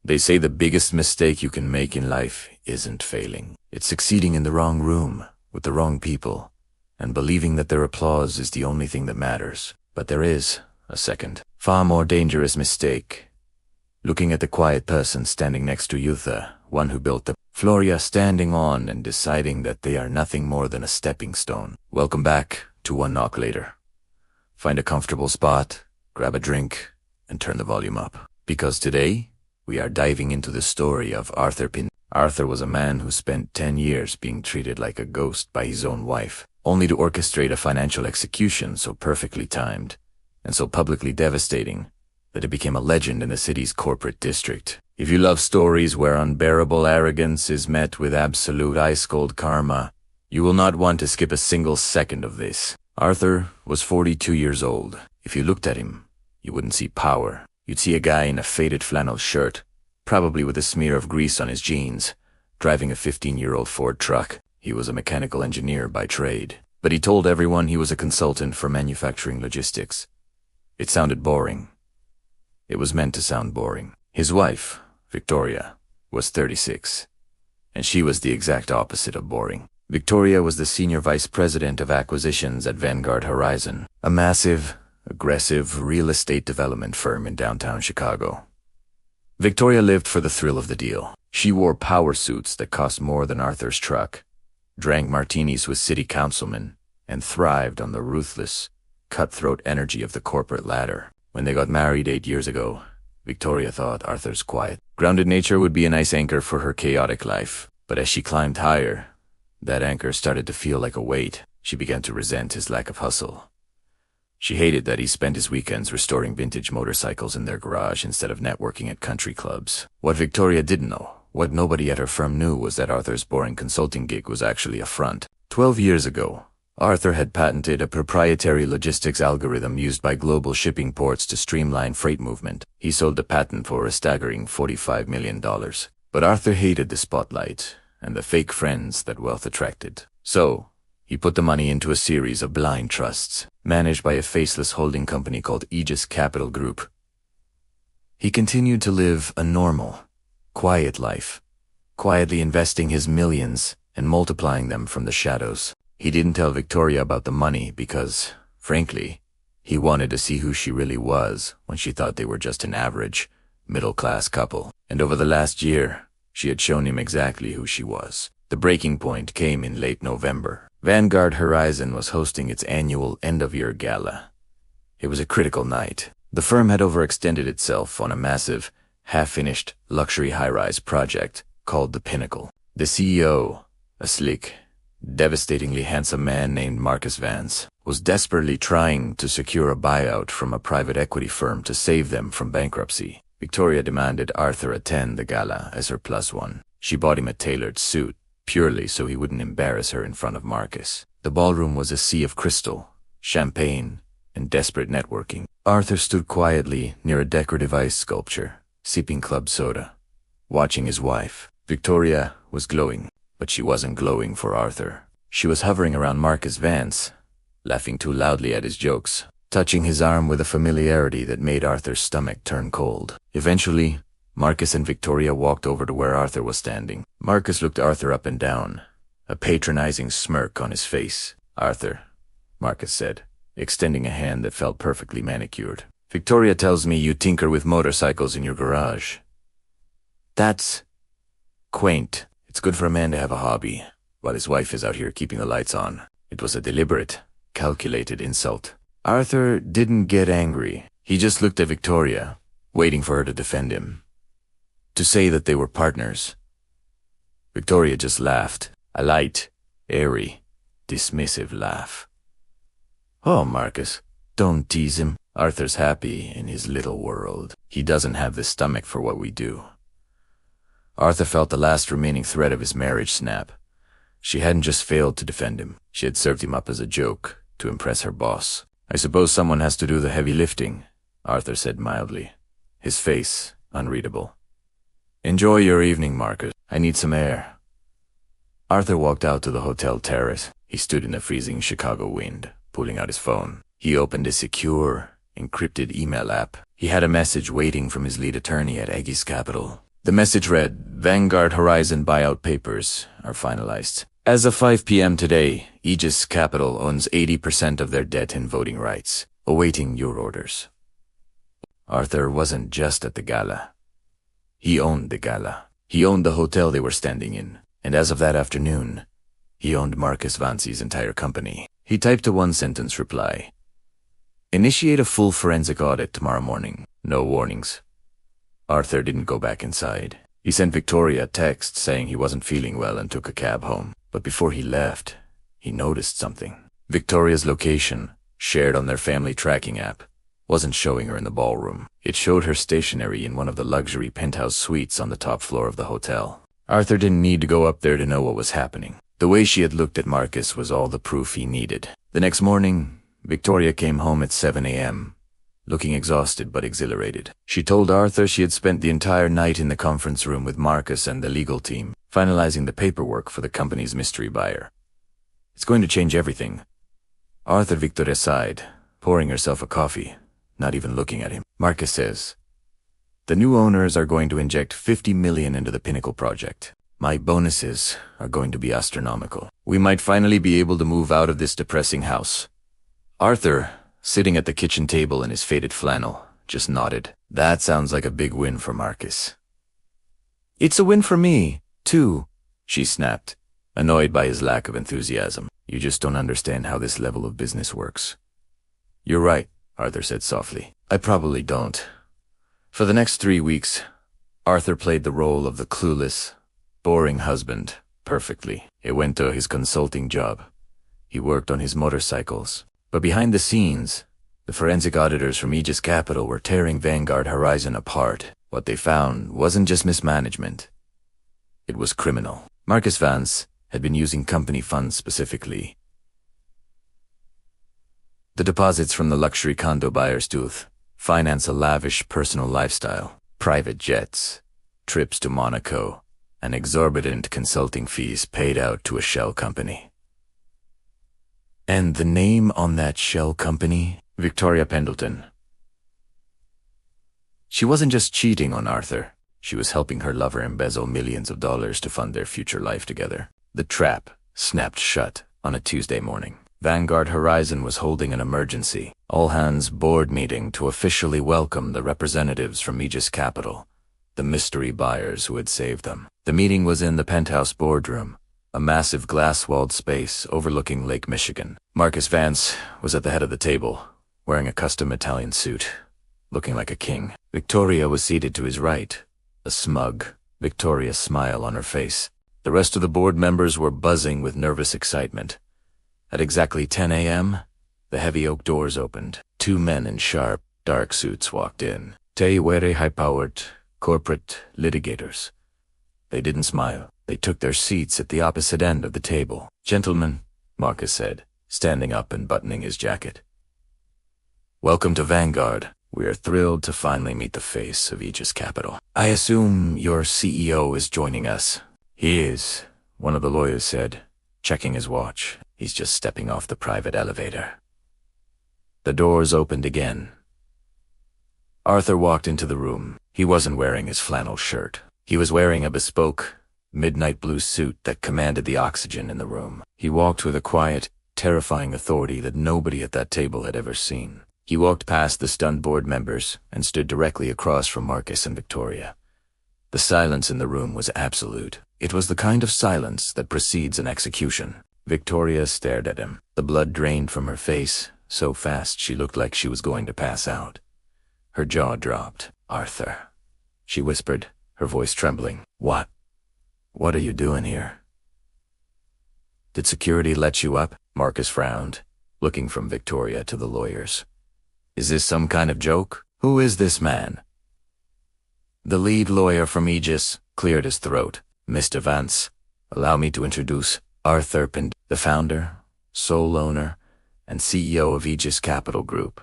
They say the biggest mistake you can make in life isn't failing. It's succeeding in the wrong room, with the wrong people, and believing that their applause is the only thing that matters. But there is a second, far more dangerous mistake. Looking at the quiet person standing next to Yutha, one who built the Floria, standing on and deciding that they are nothing more than a stepping stone. Welcome back to One Knock Later. Find a comfortable spot, grab a drink, and turn the volume up. Because today, we are diving into the story of Arthur Pin. Arthur was a man who spent 10 years being treated like a ghost by his own wife, only to orchestrate a financial execution so perfectly timed and so publicly devastating that it became a legend in the city's corporate district. If you love stories where unbearable arrogance is met with absolute ice-cold karma, you will not want to skip a single second of this. Arthur was 42 years old. If you looked at him, you wouldn't see power. You'd see a guy in a faded flannel shirt, probably with a smear of grease on his jeans, driving a 15-year-old Ford truck. He was a mechanical engineer by trade, but he told everyone he was a consultant for manufacturing logistics. It sounded boring. It was meant to sound boring. His wife, Victoria, was 36, and she was the exact opposite of boring. Victoria was the senior vice president of acquisitions at Vanguard Horizon, a massive, aggressive real estate development firm in downtown Chicago. Victoria lived for the thrill of the deal. She wore power suits that cost more than Arthur's truck, drank martinis with city councilmen, and thrived on the ruthless, cutthroat energy of the corporate ladder. When they got married 8 years ago, Victoria thought Arthur's quiet, grounded nature would be a nice anchor for her chaotic life. But as she climbed higher, that anchor started to feel like a weight. She began to resent his lack of hustle. She hated that he spent his weekends restoring vintage motorcycles in their garage instead of networking at country clubs. What Victoria didn't know, what nobody at her firm knew, was that Arthur's boring consulting gig was actually a front. 12 years ago, Arthur had patented a proprietary logistics algorithm used by global shipping ports to streamline freight movement. He sold the patent for a staggering $45 million. But Arthur hated the spotlight and the fake friends that wealth attracted. So, he put the money into a series of blind trusts, managed by a faceless holding company called Aegis Capital Group. He continued to live a normal, quiet life, quietly investing his millions and multiplying them from the shadows. He didn't tell Victoria about the money because, frankly, he wanted to see who she really was when she thought they were just an average, middle-class couple. And over the last year, she had shown him exactly who she was. The breaking point came in late November. Vanguard Horizon was hosting its annual end-of-year gala. It was a critical night. The firm had overextended itself on a massive, half-finished luxury high-rise project called The Pinnacle. The CEO, a sleek, devastatingly handsome man named Marcus Vance, was desperately trying to secure a buyout from a private equity firm to save them from bankruptcy. Victoria demanded Arthur attend the gala as her plus one. She bought him a tailored suit, purely so he wouldn't embarrass her in front of Marcus. The ballroom was a sea of crystal, champagne, and desperate networking. Arthur stood quietly near a decorative ice sculpture, sipping club soda, watching his wife. Victoria was glowing. But she wasn't glowing for Arthur. She was hovering around Marcus Vance, laughing too loudly at his jokes, touching his arm with a familiarity that made Arthur's stomach turn cold. Eventually, Marcus and Victoria walked over to where Arthur was standing. Marcus looked Arthur up and down, a patronizing smirk on his face. "Arthur," Marcus said, extending a hand that felt perfectly manicured. "Victoria tells me you tinker with motorcycles in your garage." "That's quaint. It's good for a man to have a hobby, while his wife is out here keeping the lights on." It was a deliberate, calculated insult. Arthur didn't get angry. He just looked at Victoria, waiting for her to defend him, to say that they were partners. Victoria just laughed, a light, airy, dismissive laugh. "Oh, Marcus, don't tease him. Arthur's happy in his little world. He doesn't have the stomach for what we do." Arthur felt the last remaining thread of his marriage snap. She hadn't just failed to defend him. She had served him up as a joke to impress her boss. "I suppose someone has to do the heavy lifting," Arthur said mildly, his face unreadable. "Enjoy your evening, Marcus. I need some air." Arthur walked out to the hotel terrace. He stood in the freezing Chicago wind, pulling out his phone. He opened a secure, encrypted email app. He had a message waiting from his lead attorney at Aegis Capital. The message read, Vanguard Horizon buyout papers are finalized. As of 5 p.m. today, Aegis Capital owns 80% of their debt in voting rights, awaiting your orders. Arthur wasn't just at the gala. He owned the gala. He owned the hotel they were standing in, and as of that afternoon, he owned Marcus Vancy's entire company. He typed a one-sentence reply. Initiate a full forensic audit tomorrow morning. No warnings. Arthur didn't go back inside. He sent Victoria a text saying he wasn't feeling well and took a cab home. But before he left, he noticed something. Victoria's location, shared on their family tracking app, wasn't showing her in the ballroom. It showed her stationary in one of the luxury penthouse suites on the top floor of the hotel. Arthur didn't need to go up there to know what was happening. The way she had looked at Marcus was all the proof he needed. The next morning, Victoria came home at 7 a.m., looking exhausted but exhilarated. She told Arthur she had spent the entire night in the conference room with Marcus and the legal team, finalizing the paperwork for the company's mystery buyer. It's going to change everything. Arthur Victoria sighed, pouring herself a coffee, not even looking at him. Marcus says, the new owners are going to inject $50 million into the Pinnacle project. My bonuses are going to be astronomical. We might finally be able to move out of this depressing house. Arthur, sitting at the kitchen table in his faded flannel, just nodded. That sounds like a big win for Marcus. It's a win for me, too, she snapped, annoyed by his lack of enthusiasm. You just don't understand how this level of business works. You're right, Arthur said softly. I probably don't. For the next 3 weeks, Arthur played the role of the clueless, boring husband perfectly. It went to his consulting job. He worked on his motorcycles. But behind the scenes, the forensic auditors from Aegis Capital were tearing Vanguard Horizon apart. What they found wasn't just mismanagement. It was criminal. Marcus Vance had been using company funds specifically. The deposits from the luxury condo buyers to finance a lavish personal lifestyle, private jets, trips to Monaco, and exorbitant consulting fees paid out to a shell company. And the name on that shell company? Victoria Pendleton. She wasn't just cheating on Arthur. She was helping her lover embezzle millions of dollars to fund their future life together. The trap snapped shut on a Tuesday morning. Vanguard Horizon was holding an emergency, all-hands board meeting to officially welcome the representatives from Aegis Capital, the mystery buyers who had saved them. The meeting was in the penthouse boardroom, a massive glass-walled space overlooking Lake Michigan. Marcus Vance was at the head of the table, wearing a custom Italian suit, looking like a king. Victoria was seated to his right, a smug, victorious smile on her face. The rest of the board members were buzzing with nervous excitement. At exactly 10 a.m., the heavy oak doors opened. 2 men in sharp, dark suits walked in. Very high-powered, corporate litigators. They didn't smile. They took their seats at the opposite end of the table. Gentlemen, Marcus said, standing up and buttoning his jacket. Welcome to Vanguard. We are thrilled to finally meet the face of Aegis Capital. I assume your CEO is joining us. He is, one of the lawyers said, checking his watch. He's just stepping off the private elevator. The doors opened again. Arthur walked into the room. He wasn't wearing his flannel shirt. He was wearing a bespoke, midnight blue suit that commanded the oxygen in the room. He walked with a quiet, terrifying authority that nobody at that table had ever seen. He walked past the stunned board members and stood directly across from Marcus and Victoria. The silence in the room was absolute. It was the kind of silence that precedes an execution. Victoria stared at him. The blood drained from her face so fast she looked like she was going to pass out. Her jaw dropped. Arthur, she whispered, her voice trembling. What are you doing here? Did security let you up? Marcus frowned, looking from Victoria to the lawyers. Is this some kind of joke? Who is this man? The lead lawyer from Aegis cleared his throat. Mr. Vance, allow me to introduce Arthur Pendleton, the founder, sole owner, and CEO of Aegis Capital Group.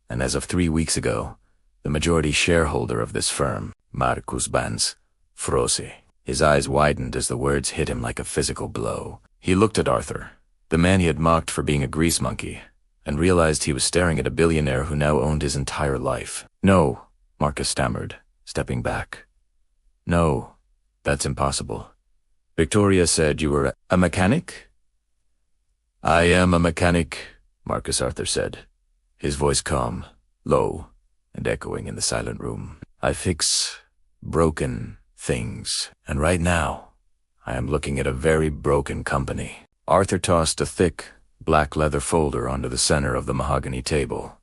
And as of 3 weeks ago, the majority shareholder of this firm, Marcus Vance Frossi. His eyes widened as the words hit him like a physical blow. He looked at Arthur, the man he had mocked for being a grease monkey, and realized he was staring at a billionaire who now owned his entire life. No, Marcus stammered, stepping back. No, that's impossible. Victoria said you were a mechanic? I am a mechanic, Marcus Arthur said, his voice calm, low, and echoing in the silent room. I fix broken things, and right now, I am looking at a very broken company. Arthur tossed a thick, black leather folder onto the center of the mahogany table.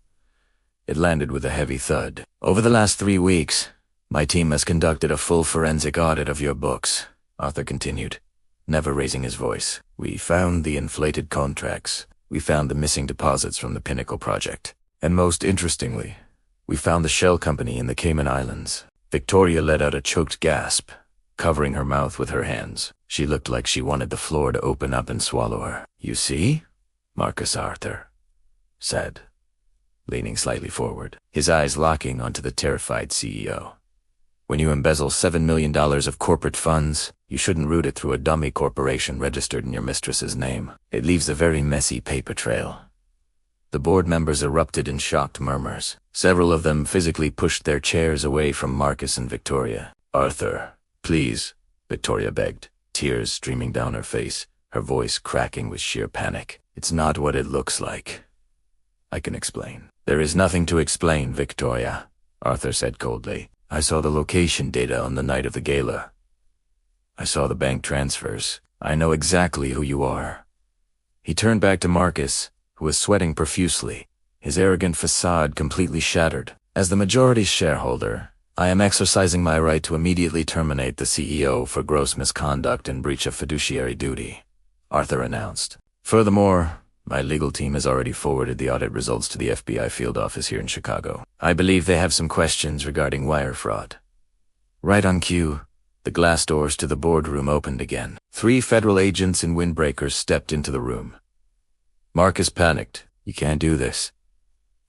It landed with a heavy thud. Over the last 3 weeks, my team has conducted a full forensic audit of your books, Arthur continued, never raising his voice. We found the inflated contracts. We found the missing deposits from the Pinnacle project. And most interestingly, we found the shell company in the Cayman Islands. Victoria let out a choked gasp, covering her mouth with her hands. She looked like she wanted the floor to open up and swallow her. You see? Marcus Arthur said, leaning slightly forward, his eyes locking onto the terrified CEO. When you embezzle $7 million of corporate funds, you shouldn't route it through a dummy corporation registered in your mistress's name. It leaves a very messy paper trail. The board members erupted in shocked murmurs. Several of them physically pushed their chairs away from Marcus and Victoria. Arthur, please, Victoria begged, tears streaming down her face, her voice cracking with sheer panic. It's not what it looks like. I can explain. There is nothing to explain, Victoria, Arthur said coldly. I saw the location data on the night of the gala. I saw the bank transfers. I know exactly who you are. He turned back to Marcus, who was sweating profusely, his arrogant facade completely shattered. As the majority shareholder, I am exercising my right to immediately terminate the CEO for gross misconduct and breach of fiduciary duty, Arthur announced. Furthermore, my legal team has already forwarded the audit results to the FBI field office here in Chicago. I believe they have some questions regarding wire fraud. Right on cue, the glass doors to the boardroom opened again. 3 federal agents in windbreakers stepped into the room. Marcus panicked. You can't do this.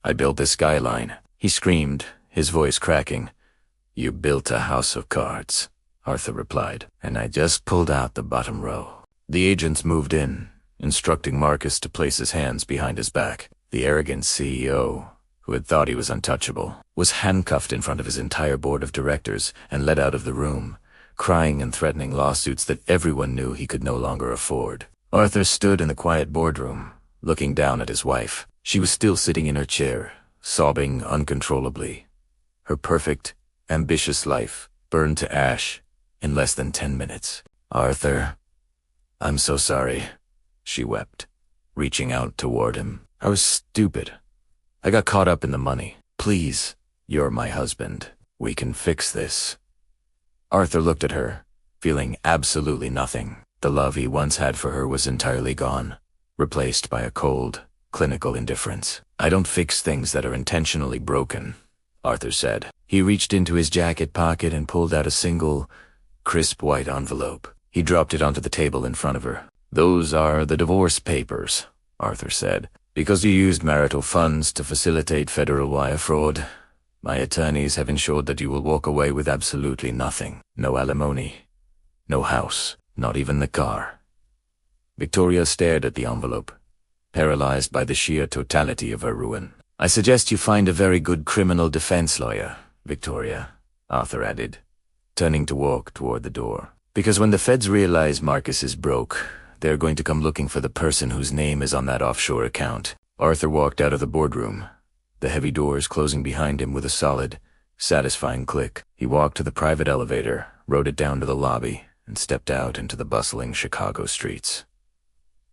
I built this skyline, he screamed, his voice cracking. You built a house of cards, Arthur replied, and I just pulled out the bottom row. The agents moved in, instructing Marcus to place his hands behind his back. The arrogant CEO, who had thought he was untouchable, was handcuffed in front of his entire board of directors and led out of the room, crying and threatening lawsuits that everyone knew he could no longer afford. Arthur stood in the quiet boardroom, looking down at his wife. She was still sitting in her chair, sobbing uncontrollably. Her perfect, ambitious life burned to ash in less than 10 minutes. Arthur, I'm so sorry, she wept, reaching out toward him. I was stupid. I got caught up in the money. Please, you're my husband. We can fix this. Arthur looked at her, feeling absolutely nothing. The love he once had for her was entirely gone, replaced by a cold, clinical indifference. I don't fix things that are intentionally broken, Arthur said. He reached into his jacket pocket and pulled out a single, crisp white envelope. He dropped it onto the table in front of her. Those are the divorce papers, Arthur said. Because you used marital funds to facilitate federal wire fraud, my attorneys have ensured that you will walk away with absolutely nothing. No alimony, no house, not even the car. Victoria stared at the envelope, paralyzed by the sheer totality of her ruin. I suggest you find a very good criminal defense lawyer, Victoria, Arthur added, turning to walk toward the door. Because when the feds realize Marcus is broke, they're going to come looking for the person whose name is on that offshore account. Arthur walked out of the boardroom, the heavy doors closing behind him with a solid, satisfying click. He walked to the private elevator, rode it down to the lobby, and stepped out into the bustling Chicago streets.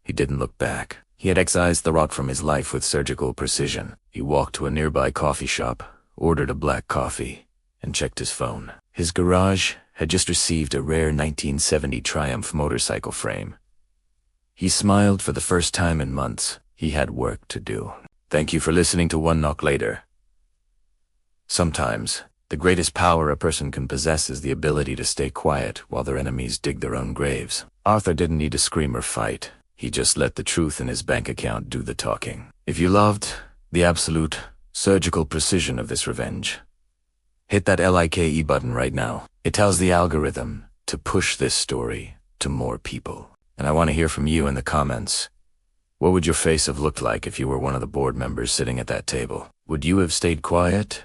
He didn't look back. He had excised the rot from his life with surgical precision. He walked to a nearby coffee shop, ordered a black coffee, and checked his phone. His garage had just received a rare 1970 Triumph motorcycle frame. He smiled for the first time in months. He had work to do. Thank you for listening to One Knock Later. Sometimes, the greatest power a person can possess is the ability to stay quiet while their enemies dig their own graves. Arthur didn't need to scream or fight. He just let the truth in his bank account do the talking. If you loved the absolute, surgical precision of this revenge, hit that like button right now. It tells the algorithm to push this story to more people. And I want to hear from you in the comments. What would your face have looked like if you were one of the board members sitting at that table? Would you have stayed quiet,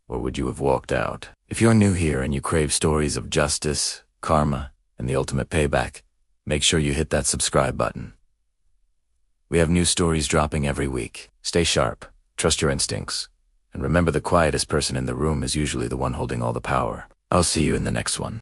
or would you have walked out? If you're new here and you crave stories of justice, karma, and the ultimate payback, make sure you hit that subscribe button. We have new stories dropping every week. Stay sharp, trust your instincts, and remember the quietest person in the room is usually the one holding all the power. I'll see you in the next one.